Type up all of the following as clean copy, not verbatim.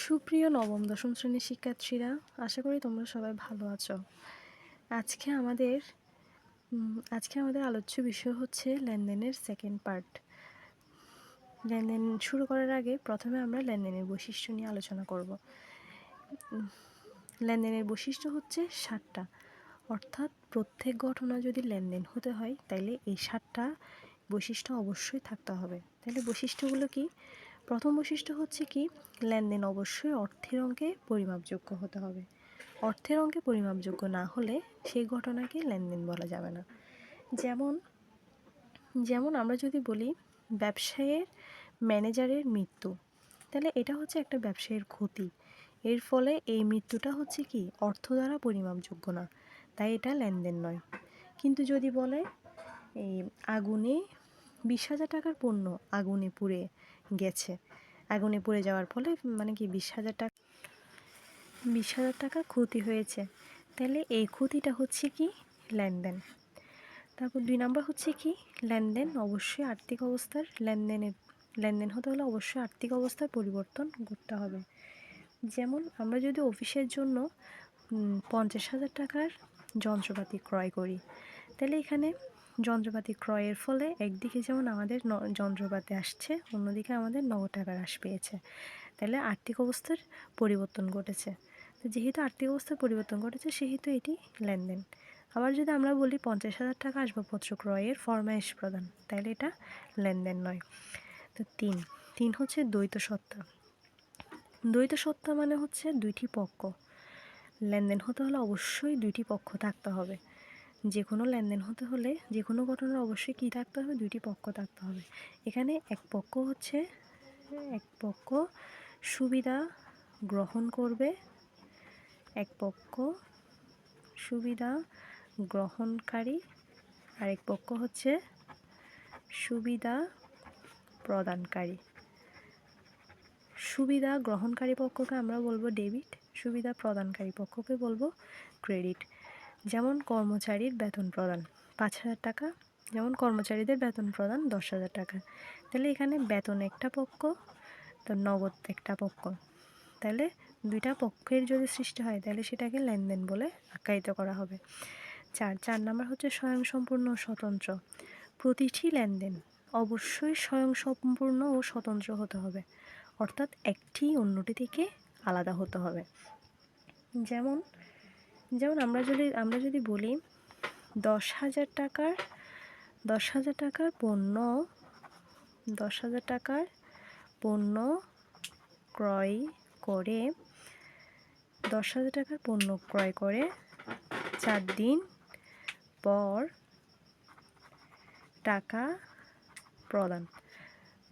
সুপ্রিয় নবম দশম শ্রেণীর শিক্ষার্থীরা, আশা করি তোমরা সবাই ভালো আছো। আজকে আমাদের আলোচ্য বিষয় হচ্ছে লেনদেনের সেকেন্ড পার্ট। লেনদেন শুরু করার আগে প্রথমে আমরা লেনদেনের বৈশিষ্ট্য নিয়ে আলোচনা করব। লেনদেনের বৈশিষ্ট্য হচ্ছে 7টা, অর্থাৎ প্রত্যেক ঘটনা যদি লেনদেন হতে হয় তাইলে এই 7টা বৈশিষ্ট্য অবশ্যই থাকতে হবে। তাহলে বৈশিষ্ট্যগুলো কি? প্রথম বৈশিষ্ট্য হচ্ছে কি, লেনদেন অবশ্যই অর্থের অঙ্কে পরিমাপযোগ্য হতে হবে। অর্থের অঙ্কে পরিমাপযোগ্য না হলে সেই ঘটনাকে লেনদেন বলা যাবে না। যেমন আমরা যদি বলি ব্যবসায়ের ম্যানেজারের মৃত্যু, তাহলে এটা হচ্ছে একটা ব্যবসায়ের ক্ষতি। এর ফলে এই মৃত্যুটা হচ্ছে কি অর্থ দ্বারা পরিমাপযোগ্য না, তাই এটা লেনদেন নয়। কিন্তু যদি বলে এই আগুনে 20,000 টাকার পণ্য আগুনে পুড়ে গেছে, আগুনে পুড়ে যাওয়ার ফলে মানে কি 20,000 টাকা ক্ষতি হয়েছে, তাহলে এই ক্ষতিটা হচ্ছে কি লেনদেন। তারপর 2 নম্বর হচ্ছে কি, লেনদেন অবশ্যই আর্থিক অবস্থার লেনদেন হতে হলে অবশ্যই আর্থিক অবস্থার পরিবর্তন করতে হবে। যেমন আমরা যদি অফিসের জন্য 50,000 টাকার যন্ত্রপাতি ক্রয় করি, তাহলে এখানে যন্ত্রপাতি ক্রয়ের ফলে একদিকে যেমন আমাদের যন্ত্রপাতি আসছে, অন্যদিকে আমাদের নগদ টাকা হ্রাস পেয়েছে, তাহলে আর্থিক অবস্থার পরিবর্তন ঘটেছে। তো যেহেতু আর্থিক অবস্থার পরিবর্তন ঘটেছে সেহেতু এটি লেনদেন। আবার যদি আমরা বলি 50,000 টাকা আসবাবপত্র ক্রয়ের ফরমায়েশ প্রদান, তাহলে এটা লেনদেন নয়। তো তিন হচ্ছে দ্বৈত সত্তা। দ্বৈত সত্তা মানে হচ্ছে দুইটি পক্ষ। লেনদেন হতে হলে অবশ্যই দুইটি পক্ষ থাকতে হবে। যে কোনো লেনদেন হতে হলে যে কোনো ঘটনার অবশ্যই কী থাকতে হবে, দুইটি পক্ষ থাকতে হবে। এখানে এক পক্ষ সুবিধা গ্রহণ করবে, এক পক্ষ সুবিধা গ্রহণকারী, আরেক পক্ষ হচ্ছে সুবিধা প্রদানকারী। সুবিধা গ্রহণকারী পক্ষকে আমরা বলবো ডেবিট, সুবিধা প্রদানকারী পক্ষকে বলবো ক্রেডিট। যেমন কর্মচারীর বেতন প্রদান 5,000 টাকা, যেমন কর্মচারীদের বেতন প্রদান 10,000 টাকা। তাহলে এখানে বেতন একটা পক্ষ, তো নগদ একটা পক্ষ, তাহলে দুইটা পক্ষের যদি সৃষ্টি হয় তাহলে সেটাকে লেনদেন বলে আখ্যায়িত করা হবে। 4 নম্বর হচ্ছে স্বয়ংসম্পূর্ণ ও স্বতন্ত্র। প্রতিটি লেনদেন অবশ্যই স্বয়ংসম্পূর্ণ ও স্বতন্ত্র হতে হবে, অর্থাৎ একটি অন্যটি থেকে আলাদা হতে হবে। যেমন আমরা যদি বলি 10,000 টাকার পণ্য 10,000 টাকার পণ্য ক্রয় করে 10,000 টাকার পণ্য ক্রয় করে 4 দিন পর টাকা প্রদান।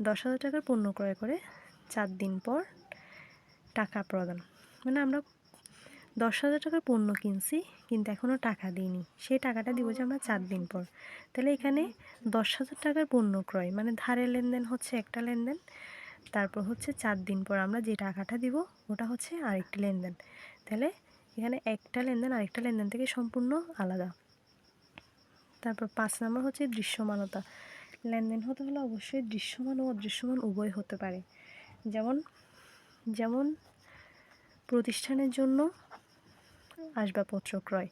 10,000 টাকার পণ্য ক্রয় করে 4 দিন পর টাকা প্রদান, মানে আমরা 10,000 টাকার পণ্য কিনছি কিন্তু এখনও টাকা দিইনি, সেই টাকাটা দিব যে আমরা 4 দিন পর। তাহলে এখানে 10,000 টাকার পণ্য ক্রয় মানে ধারের লেনদেন হচ্ছে একটা লেনদেন, তারপর হচ্ছে 4 দিন পর আমরা যে টাকাটা দিব ওটা হচ্ছে আরেকটি লেনদেন। তাহলে এখানে একটা লেনদেন আরেকটা লেনদেন থেকে সম্পূর্ণ আলাদা। তারপর 5 নম্বর হচ্ছে দৃশ্যমানতা। লেনদেন হতে হলে অবশ্যই দৃশ্যমান ও অদৃশ্যমান উভয় হতে পারে। যেমন প্রতিষ্ঠানের জন্য আসবাবপত্র ক্রয়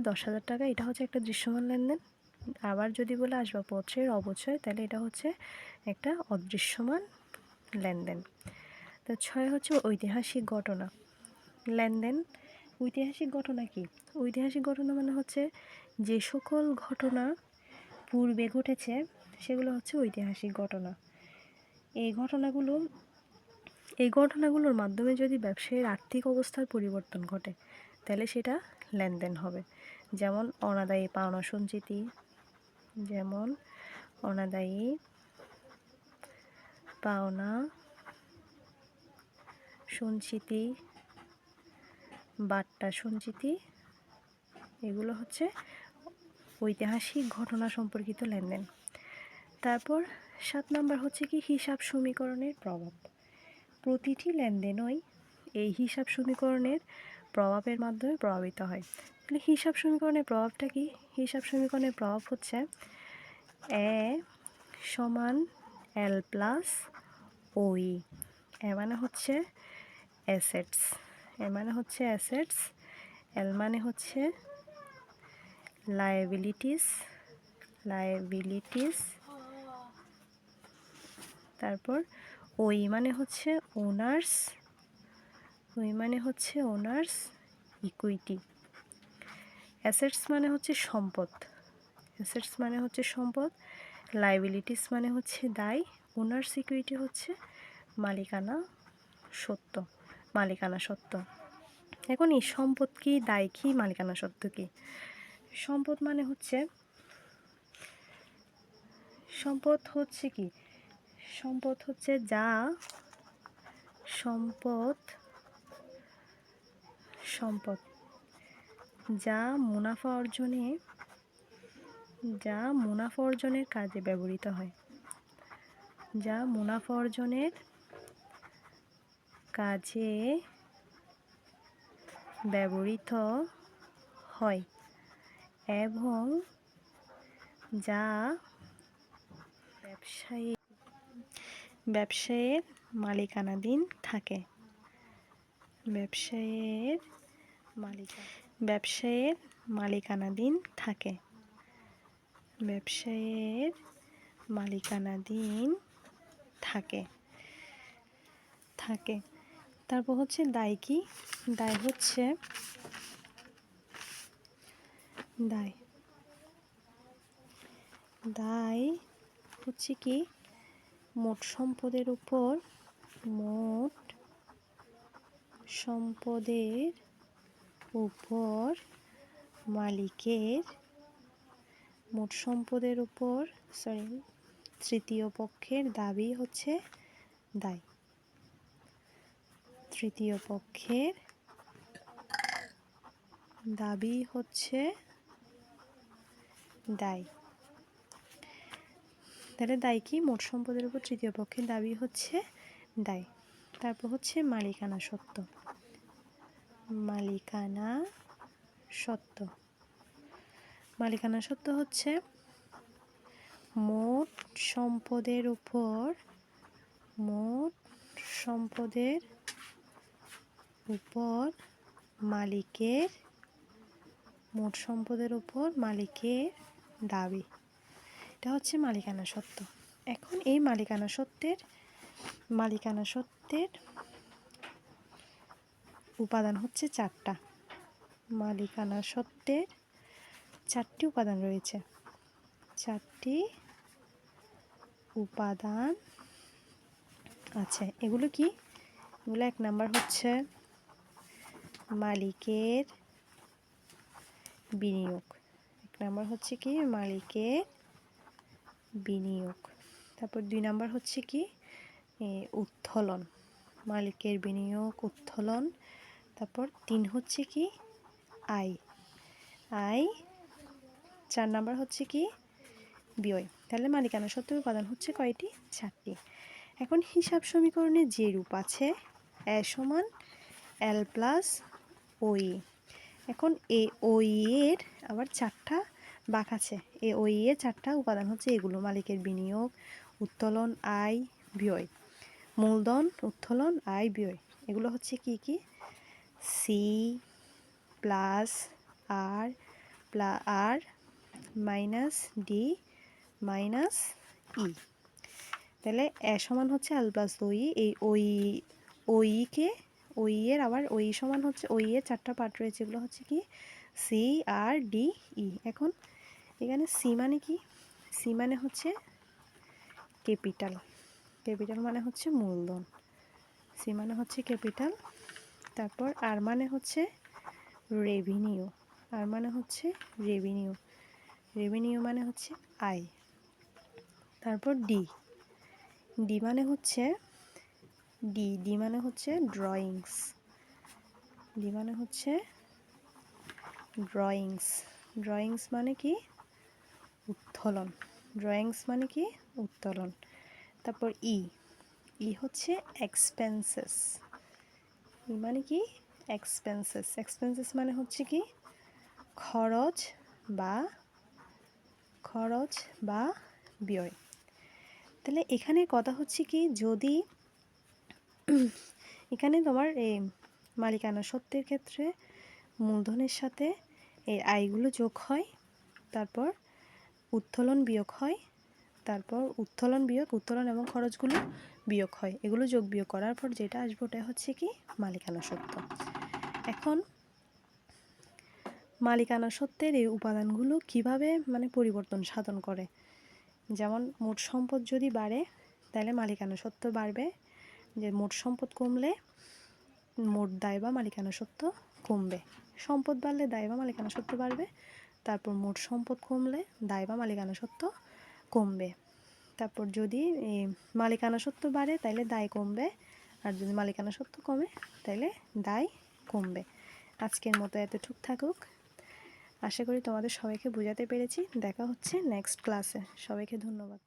10,000 টাকা, এটা হচ্ছে একটা দৃশ্যমান লেনদেন। আবার যদি বলে আসবাবপত্রের অবচয়, তাহলে এটা হচ্ছে একটা অদৃশ্যমান লেনদেন। তো 6 হচ্ছে ঐতিহাসিক ঘটনা। লেনদেন ঐতিহাসিক ঘটনা কি? ঐতিহাসিক ঘটনা মানে হচ্ছে যে সকল ঘটনা পূর্বে ঘটেছে সেগুলো হচ্ছে ঐতিহাসিক ঘটনা। এই ঘটনাগুলোর মাধ্যমে যদি ব্যবসায়ীর আর্থিক অবস্থার পরিবর্তন ঘটে তাহলে সেটা লেনদেন হবে। যেমন অনাদায়ী পাওনা সঞ্চিতি, বাট্টা সঞ্চিতি, এগুলো হচ্ছে ঐতিহাসিক ঘটনা সম্পর্কিত লেনদেন। তারপর 7 নম্বর হচ্ছে কি হিসাব সমীকরণের প্রভাব। প্রতিটি লেনদেনই এই হিসাব সমীকরণের প্রভাবের মাধ্যমে প্রভাবিত হয়। তাহলে হিসাব সমীকরণের প্রভাবটা কি? হিসাব সমীকরণের প্রভাব হচ্ছে A = L + OE, এ মানে হচ্ছে অ্যাসেটস, এ মানে হচ্ছে অ্যাসেটস, এল মানে হচ্ছে লায়াবিলিটিস, লায়াবিলিটিস, তারপর ওই মানে হচ্ছে ওনার্স, ওই মানে হচ্ছে ওনার্স ইকুইটি। অ্যাসেটস মানে হচ্ছে সম্পদ, অ্যাসেটস মানে হচ্ছে সম্পদ, লায়াবিলিটিস মানে হচ্ছে দায়, ওনার্স ইকুইটি হচ্ছে মালিকানা সত্ত্ব, মালিকানা সত্ত্ব। এখন এই সম্পদ কি, দায় কি, মালিকানা সত্ত্ব কি? সম্পদ মানে হচ্ছে, সম্পদ হচ্ছে কি, সম্পদ হচ্ছে যা, সম্পদ, সম্পদ যা মুনাফা অর্জনে, যা মুনাফা অর্জনের কাজে ব্যবহৃত হয়, যা মুনাফা অর্জনের কাজে ব্যবহৃত হয় এবং যা ব্যবসায়ের মালিকানাধীন থাকে, ব্যবসায়ের ব্যবসায়ের মালিকানাধীন থাকে, ব্যবসায়ের মালিকানাধীন থাকে, থাকে। তারপর হচ্ছে দায় কি, দায় হচ্ছে, দায়, দায় হচ্ছে কি মোট সম্পদের উপর, মোট সম্পদের উপর মালিকের, মোট সম্পদের উপর তৃতীয় পক্ষের দাবি হচ্ছে দায়, তৃতীয় পক্ষের দাবি হচ্ছে দায়। তাহলে দায় কি, মোট সম্পদের উপর তৃতীয় পক্ষের দাবি হচ্ছে দায়। তারপর হচ্ছে মালিকানা সত্ত্ব, মালিকানা সত্ত্ব, মালিকানা সত্ত্ব হচ্ছে মোট সম্পদের উপর, মোট সম্পদের উপর মালিকের, মোট সম্পদের উপর মালিকের দাবি, এটা হচ্ছে মালিকানা সত্ত্ব। এখন এই মালিকানা সত্ত্বের, মালিকানা সত্ত্বের উপাদান হচ্ছে চারটা, মালিকানা সত্ত্বের চারটি উপাদান রয়েছে, চারটি উপাদান আছে। এগুলো কি, এগুলো এক নাম্বার হচ্ছে মালিকের বিনিয়োগ, এক নাম্বার হচ্ছে কি মালিকের বিনিয়োগ। তারপর দুই নাম্বার হচ্ছে কি উত্তোলন, মালিকের বিনিয়োগ উত্তোলন। তারপর তিন হচ্ছে কি আয়, আয়। চার নাম্বার হচ্ছে কি ব্যয়। তাহলে মালিকানা সত্ত্বের উপাদান হচ্ছে কয়টি, চারটি। এখন হিসাব সমীকরণে যে রূপ আছে এ সমান এল প্লাস ওই, এখন এ ওই এর আবার চারটা বাঁক আছে, এ ওই এর চারটা উপাদান হচ্ছে এগুলো, মালিকের বিনিয়োগ, উত্তোলন, আয়, ব্যয়। মূলধন, উত্তোলন, আয়, ব্যয়, এগুলো হচ্ছে কি কি, সি প্লাস আর আর মাইনাস ডি মাইনাস ই। তাহলে এ সমান হচ্ছে এল প্লাস ওই, এই ওইকে, ওই এর আবার ওই সমান হচ্ছে ওই এর চারটা পার্ট রয়েছে, এগুলো হচ্ছে কি সি আর ডি ই। এখন এখানে সি মানে কি, সি মানে হচ্ছে ক্যাপিটাল, ক্যাপিটাল মানে হচ্ছে মূলধন, সি মানে হচ্ছে ক্যাপিটাল। তারপর আর মানে হচ্ছে রেভিনিউ, আর মানে হচ্ছে রেভিনিউ, রেভিনিউ মানে হচ্ছে আয়। তারপর ডি, ডি মানে হচ্ছে ডি মানে হচ্ছে ড্রয়িংস, ডি মানে হচ্ছে ড্রয়িংস, ড্রয়িংস মানে কি উত্তোলন, ড্রয়িংস মানে কি উত্তোলন। তারপর ই হচ্ছে এক্সপেন্সেস, ই মানে কি এক্সপেন্সেস, এক্সপেন্সেস মানে হচ্ছে কি খরচ বা, খরচ বা ব্যয়। তাহলে এখানে কথা হচ্ছে কি, যদি এখানে তোমার এই মালিকানা সত্ত্বের ক্ষেত্রে মূলধনের সাথে এই আয়গুলো যোগ হয়, তারপর উত্তোলন বিয়োগ হয়, তারপর উত্তোলন এবং খরচগুলো বিয়োগ হয়। এগুলো যোগ বিয়োগ করার পর যেটা আসবে ওটা হচ্ছে কি মালিকানা সত্ত্ব। এখন মালিকানা সত্ত্বের এই উপাদানগুলো কিভাবে মানে পরিবর্তন সাধন করে, যেমন মোট সম্পদ যদি বাড়ে তাহলে মালিকানা সত্ত্ব বাড়বে, যে মোট সম্পদ কমলে মোট দায় বা মালিকানা সত্ত্ব কমবে। সম্পদ বাড়লে দায় বা মালিকানা সত্ত্ব বাড়বে, তারপর মোট সম্পদ কমলে দায় বা মালিকানা সত্ত্ব কমবে। তারপর যদি মালিকানা সত্ত্ব বাড়ে তাহলে দায় কমবে, আর যদি মালিকানা সত্ত্ব কমে তাহলে দায় কমবে। আজকের মতো এতটুক থাকুক। আশা করি তোমাদের সবাইকে বোঝাতে পেরেছি। দেখা হচ্ছে নেক্সট ক্লাসে। সবাইকে ধন্যবাদ।